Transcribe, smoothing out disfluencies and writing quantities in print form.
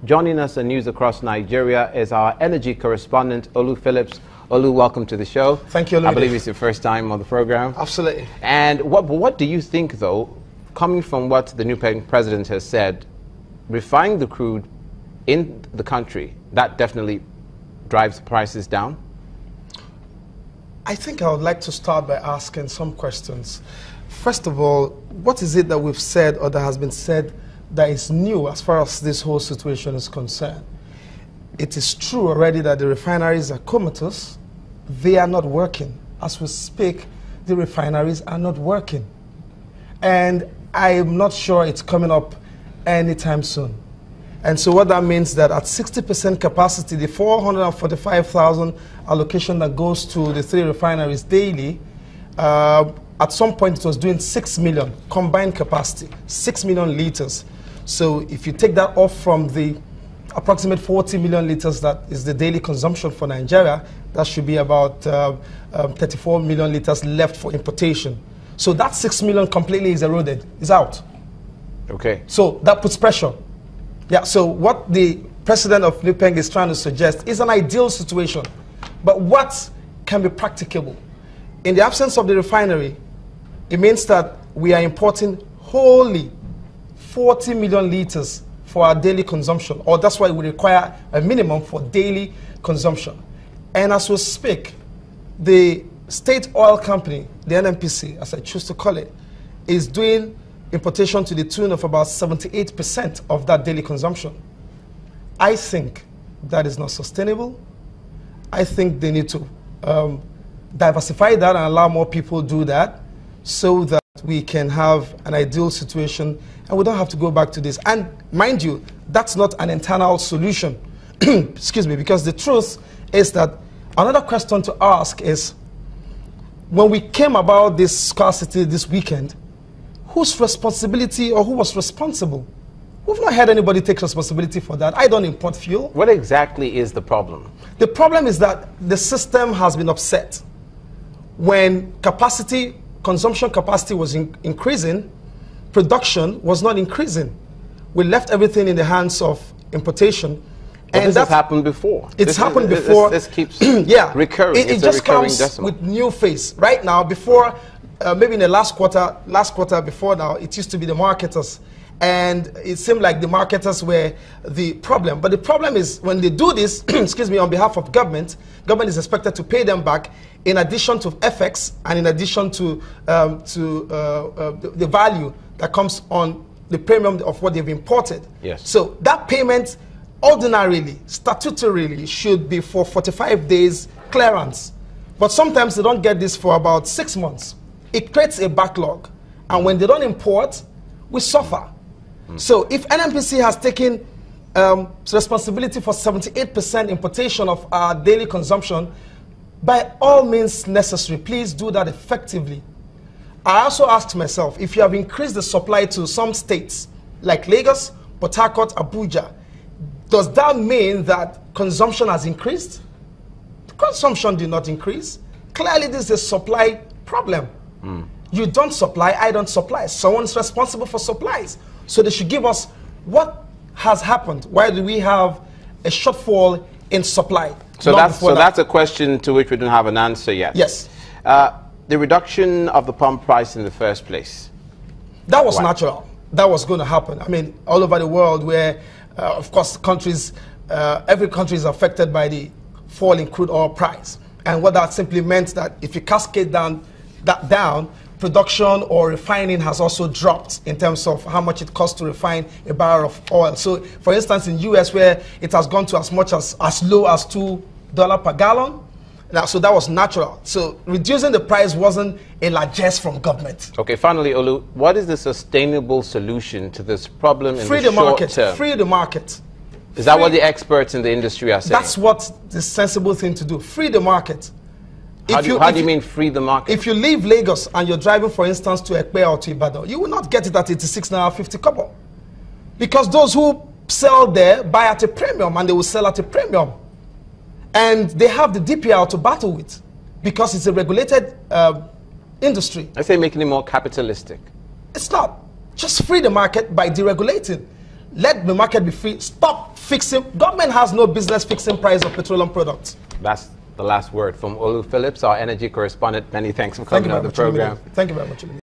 Joining us on News Across Nigeria is our energy correspondent, Olu Phillips. Olu, welcome to the show. Thank you, Olu. I believe it's your first time on the program. Absolutely. And what do you think, though, coming from what the new president has said, refining the crude in the country, that definitely drives prices down? I think I would like to start by asking some questions. First of all, what is it that we've said or that has been said that is new as far as this whole situation is concerned? It is true already that the refineries are comatose. They are not working. As we speak, the refineries are not working. And I am not sure it's coming up anytime soon. And so what that means that at 60% capacity, the 445,000 allocation that goes to the three refineries daily, at some point it was doing 6 million combined capacity, 6 million liters. So if you take that off from the approximate 40 million liters that is the daily consumption for Nigeria, that should be about 34 million liters left for importation. So that 6 million completely is eroded, is out. Okay. So that puts pressure. Yeah, so what the president of NUPENG is trying to suggest is an ideal situation. But what can be practicable? In the absence of the refinery, it means that we are importing wholly 40 million liters for our daily consumption, or that's why we require a minimum for daily consumption. And as we speak, the state oil company, the NNPC, as I choose to call it, is doing importation to the tune of about 78% of that daily consumption. I think that is not sustainable. I think they need to diversify that and allow more people to do that so that we can have an ideal situation and we don't have to go back to this. And mind you, that's not an internal solution. Excuse me, because the truth is that another question to ask is, when we came about this scarcity this weekend, whose responsibility or who was responsible? We've not had anybody take responsibility for that. I don't import fuel. What exactly is the problem? The problem is that the system has been upset. When capacity, consumption capacity was increasing, production was not increasing. We left everything in the hands of importation. But and this has happened before. It's happened before. This keeps yeah, recurring. It just comes decimal. With new face. Right now, before, maybe in the last quarter before now, it used to be the marketers. And it seemed like the marketers were the problem. But the problem is when they do this, excuse me, on behalf of government is expected to pay them back in addition to FX and in addition to the value that comes on the premium of what they've imported. Yes. So that payment ordinarily, statutorily, should be for 45 days clearance. But sometimes they don't get this for about 6 months. It creates a backlog. And when they don't import, we suffer. So if NNPC has taken responsibility for 78% importation of our daily consumption, by all means necessary, please do that effectively. I also asked myself, if you have increased the supply to some states, like Lagos, Port Harcourt, Abuja, does that mean that consumption has increased? Consumption did not increase. Clearly, this is a supply problem. You don't supply, I don't supply. Someone's responsible for supplies. So they should give us what has happened. Why do we have a shortfall in supply? So that's a question to which we don't have an answer yet. Yes. The reduction of the pump price in the first place. That was natural. That was going to happen. I mean, all over the world where, of course, countries, every country is affected by the fall in crude oil price. And what that simply meant that if you cascade that down, production or refining has also dropped in terms of how much it costs to refine a barrel of oil. So, for instance, in the US, where it has gone to as low as $2 per gallon, so that was natural. So reducing the price wasn't a largesse from government. Okay, finally, Olu, what is the sustainable solution to this problem in the short term? Free the market. Is that what the experts in the industry are saying? That's what the sensible thing to do. Free the market. How do you mean free the market? If you leave Lagos and you're driving, for instance, to Ekpe or to Ibadan, you will not get it at 86 naira 50 kobo. Because those who sell there buy at a premium and they will sell at a premium. And they have the DPR to battle with because it's a regulated industry. I say making it more capitalistic. It's not. Just free the market by deregulating. Let the market be free. Stop Government has no business fixing price of petroleum products. That's the last word from Olu Phillips, our energy correspondent. Many thanks for coming on the program. Thank you very much.